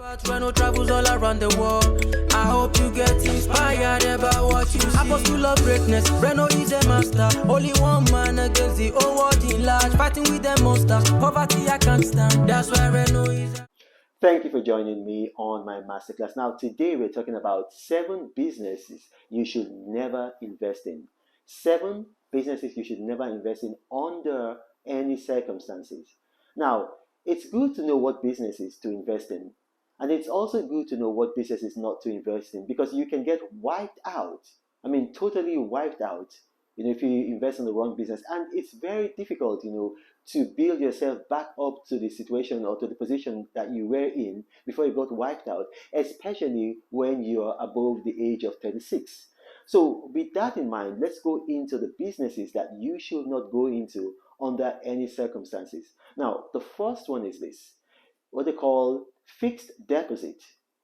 Reno travels all around the world. I hope you get inspired about what you see. Apostle of greatness, Reno is a master. Only one man against the whole world in large. Fighting with the monsters, poverty I can't stand. That's why Reno is. Thank you for joining me on my masterclass. Now, today we're talking about 7 businesses you should never invest in. 7 businesses you should never invest in under any circumstances. Now, it's good to know what businesses to invest in. And it's also good to know what businesses not to invest in, because you can get wiped out. I mean, totally wiped out, if you invest in the wrong business. And it's very difficult, to build yourself back up to the situation or to the position that you were in before you got wiped out, especially when you're above the age of 36. So with that in mind, let's go into the businesses that you should not go into under any circumstances. Now, the first one is this, what they call fixed deposit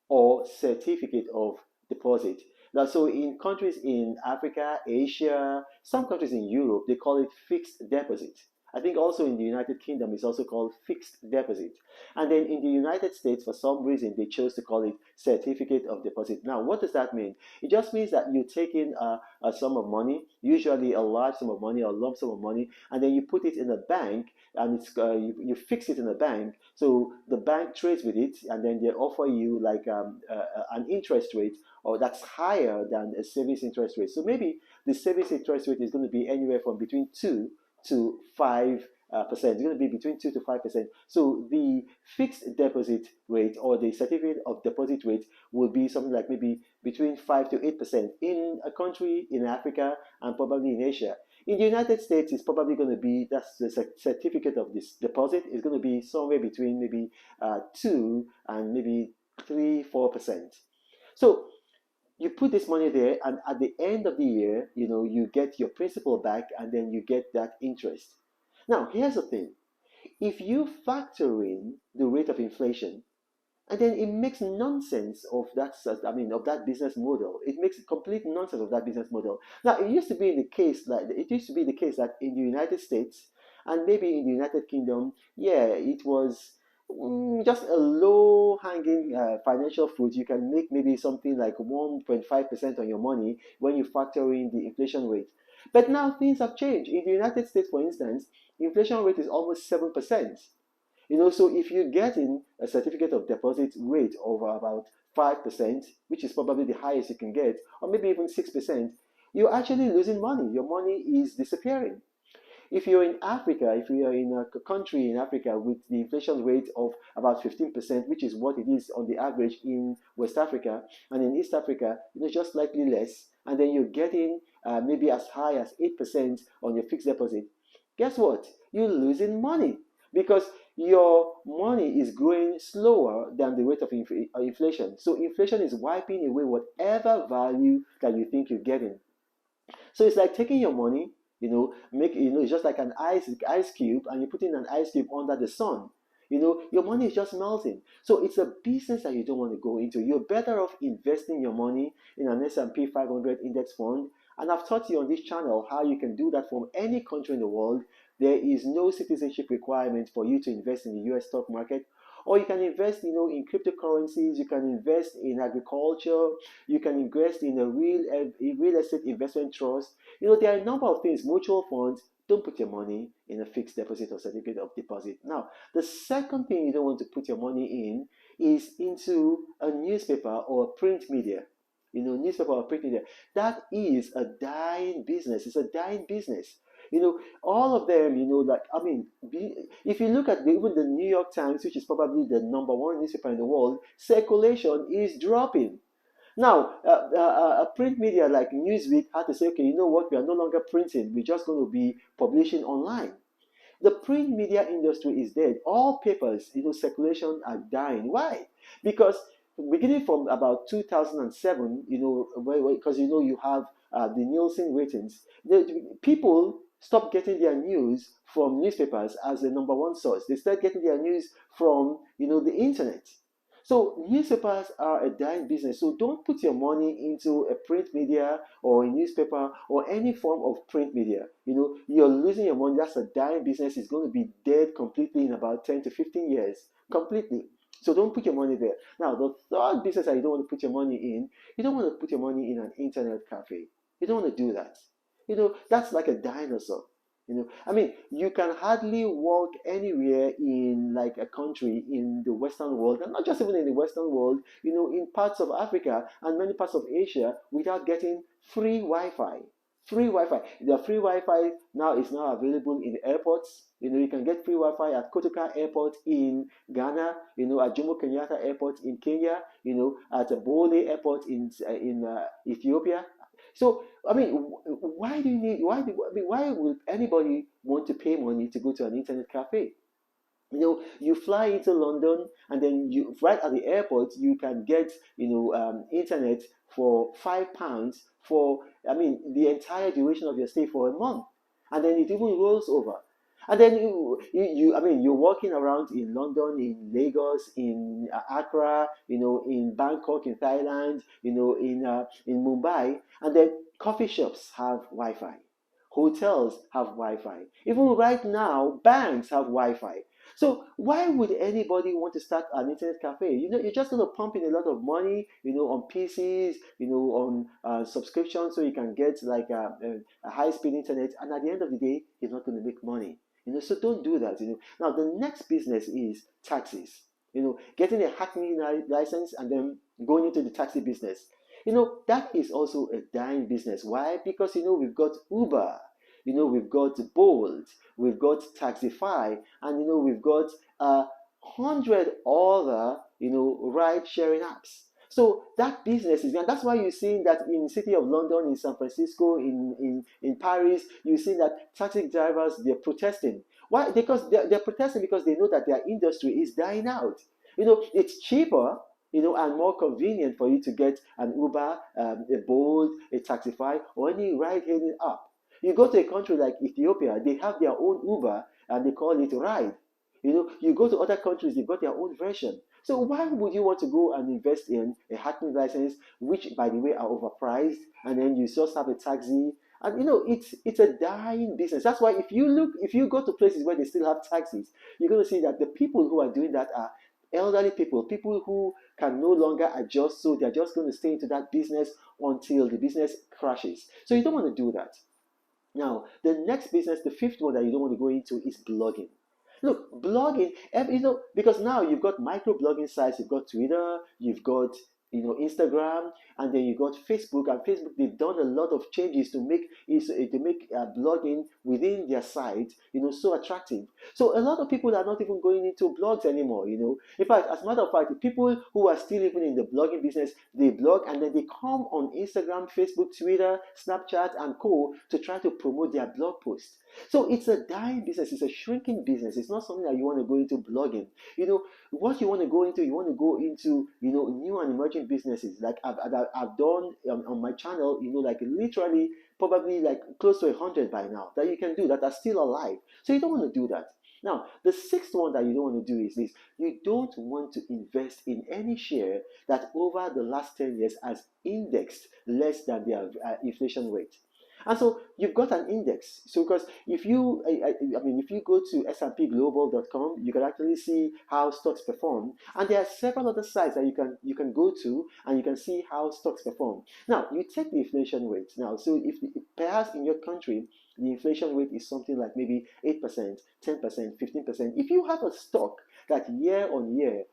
or certificate of deposit. Now, so in countries in Africa, Asia, some countries in Europe, they call it fixed deposit. I think also in the United Kingdom, it's also called fixed deposit. And then in the United States, for some reason, they chose to call it certificate of deposit. Now, what does that mean? It just means that you take in a sum of money, usually a large sum of money or a lump sum of money, and then you put it in a bank, and it's you fix it in a bank. So the bank trades with it, and then they offer you like an interest rate, or that's higher than a savings interest rate. So maybe the savings interest rate is going to be anywhere from between 2 to 5%. It's going to be between 2 to 5%. So the fixed deposit rate or the certificate of deposit rate will be something like maybe between 5 to 8% in a country in Africa and probably in Asia. In the United States, it's probably going to be, that's the certificate of this deposit is going to be somewhere between maybe 2 and maybe 3-4%. So you put this money there, and at the end of the year, you get your principal back, and then you get that interest. Now, here's the thing. If you factor in the rate of inflation, and then it makes nonsense of that, of that business model. It makes complete nonsense of that business model. Now, it used to be the case that in the United States and maybe in the United Kingdom, it was just a low-hanging financial fruit. You can make maybe something like 1.5% on your money when you factor in the inflation rate. But now things have changed. In the United States, for instance, inflation rate is almost 7%. So if you're getting a certificate of deposit rate of about 5%, which is probably the highest you can get, or maybe even 6%, you're actually losing money. Your money is disappearing. If you're in Africa, if you are in a country in Africa with the inflation rate of about 15%, which is what it is on the average in West Africa, and in East Africa, just slightly less, and then you're getting maybe as high as 8% on your fixed deposit, guess what? You're losing money because your money is growing slower than the rate of inflation. So inflation is wiping away whatever value that you think you're getting. So it's like taking your money, it's just like an ice cube, and you put in an ice cube under the sun. Your money is just melting. So it's a business that you don't want to go into. You're better off investing your money in an S&P 500 index fund. And I've taught you on this channel how you can do that from any country in the world. There is no citizenship requirement for you to invest in the US stock market. Or you can invest, in cryptocurrencies. You can invest in agriculture. You can invest in a real estate investment trust. There are a number of things. Mutual funds. Don't put your money in a fixed deposit or certificate of deposit. Now, the second thing you don't want to put your money in is into a newspaper or a print media. Newspaper or print media. That is a dying business. It's a dying business. All of them, if you look at even the New York Times, which is probably the #1 newspaper in the world, circulation is dropping. Now, a print media like Newsweek had to say, okay, you know what, we are no longer printing. We're just going to be publishing online. The print media industry is dead. All papers, circulation are dying. Why? Because beginning from about 2007, because you have the Nielsen ratings, people stop getting their news from newspapers as the #1 source. They start getting their news from, the internet. So newspapers are a dying business. So don't put your money into a print media or a newspaper or any form of print media. You're losing your money. That's a dying business. It's going to be dead completely in about 10 to 15 years. Completely. So don't put your money there. Now, the third business that you don't want to put your money in, you don't want to put your money in an internet cafe. You don't want to do that. That's like a dinosaur. I mean, you can hardly walk anywhere in like a country in the Western world, and not just even in the Western world, in parts of Africa and many parts of Asia without getting free Wi-Fi. Free Wi-Fi. The free Wi-Fi now is now available in airports. You can get free Wi-Fi at Kotoka Airport in Ghana, at Jomo Kenyatta Airport in Kenya, at Bole Airport in Ethiopia. So, I mean, why do you need? Why would anybody want to pay money to go to an internet cafe? You fly into London, and then you right at the airport you can get internet for £5 for, I mean, the entire duration of your stay for a month, and then it even rolls over. And then I mean, you're walking around in London, in Lagos, in Accra, in Bangkok, in Thailand, in Mumbai, and then coffee shops have Wi-Fi, hotels have Wi-Fi, even right now banks have Wi-Fi. So why would anybody want to start an internet cafe? You're just going to pump in a lot of money, on PCs, on subscription, so you can get like a high-speed internet, and at the end of the day, you're not going to make money. So don't do that. Now the next business is taxis. Getting a hacking license and then going into the taxi business. That is also a dying business. Why? Because we've got Uber, we've got Bolt, we've got Taxify, and we've got 100 other ride sharing apps. So that business is, and that's why you're seeing that in the city of London, in San Francisco, in Paris, you're seeing that taxi drivers, they're protesting. Why? Because they're protesting because they know that their industry is dying out. It's cheaper, and more convenient for you to get an Uber, a Bolt, a Taxify, or any ride-hailing app. You go to a country like Ethiopia, they have their own Uber and they call it Ride. You go to other countries, they've got their own version. So why would you want to go and invest in a hacking license, which by the way are overpriced, and then you just have a taxi? And it's a dying business. That's why if you go to places where they still have taxis, you're going to see that the people who are doing that are elderly people who can no longer adjust, so they're just going to stay into that business until the business crashes. So you don't want to do that. Now, the next business, the fifth one that you don't want to go into is blogging. Look, blogging, because now you've got micro blogging sites, you've got Twitter, you've got Instagram, and then you got Facebook. And Facebook, they've done a lot of changes to make blogging within their site so attractive. So a lot of people are not even going into blogs anymore. In fact, as a matter of fact, the people who are still even in the blogging business, they blog and then they come on Instagram, Facebook, Twitter, Snapchat, and co to try to promote their blog posts. So it's a dying business, it's a shrinking business. It's not something that you want to go into blogging. What you want to go into, new and emerging businesses. Like I've done on my channel, like literally probably like close to 100 by now that you can do that are still alive. So you don't want to do that. Now, the sixth one that you don't want to do is this. You don't want to invest in any share that over the last 10 years has indexed less than their inflation rate. And so you've got an index. So because if you, I mean, if you go to S&P you can actually see how stocks perform. And there are several other sites that you can go to and you can see how stocks perform. Now, you take the inflation rate. Now, so if perhaps in your country, the inflation rate is something like maybe 8%, 10%, 15%. If you have a stock that year on year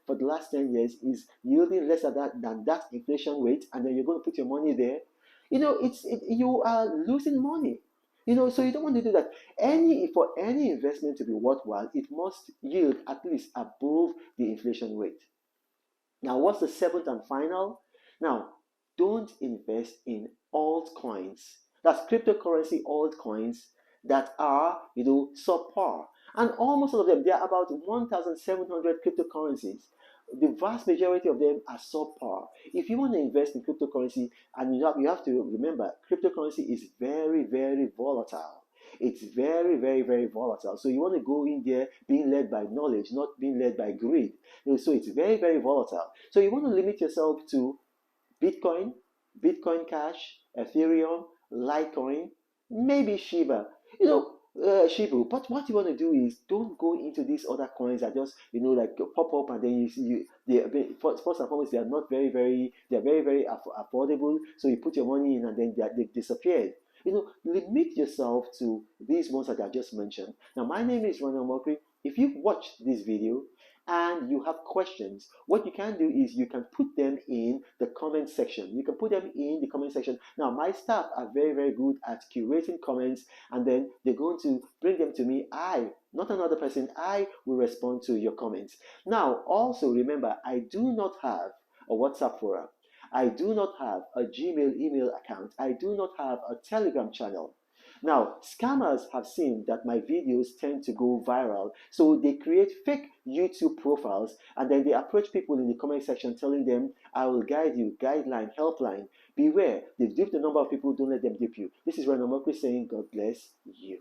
for the last 10 years is yielding less than that inflation rate, and then you're going to put your money there, you are losing money. So you don't want to do that. For any investment to be worthwhile, it must yield at least above the inflation rate. Now, what's the seventh and final? Now, don't invest in altcoins. That's cryptocurrency altcoins that are, subpar. And almost all of them, there are about 1,700 cryptocurrencies. The vast majority of them are subpar. If you want to invest in cryptocurrency, and you have to remember, cryptocurrency is very, very volatile. It's very, very, very volatile. So you want to go in there being led by knowledge, not being led by greed. So it's very, very volatile. So you want to limit yourself to Bitcoin, Bitcoin Cash, Ethereum, Litecoin, maybe Shiba. Shibu, but what you want to do is don't go into these other coins that just like pop up, and then you see first and foremost, they are not they are very affordable. So you put your money in and then they've disappeared. Limit yourself to these ones that I just mentioned. Now, my name is Ronald Mokri. If you've watched this video and you have questions, what you can do is you can put them in the comment section. You can put them in the comment section. Now, my staff are very good at curating comments, and then they're going to bring them to me. Not another person, I will respond to your comments. Now, also remember, I do not have a WhatsApp forum. I do not have a Gmail email account. I do not have a Telegram channel. Now, scammers have seen that my videos tend to go viral, so they create fake YouTube profiles, and then they approach people in the comment section telling them, I will guide you, guideline, helpline. Beware, they've duped a number of people, don't let them dupe you. This is Ronald Mokri saying, God bless you.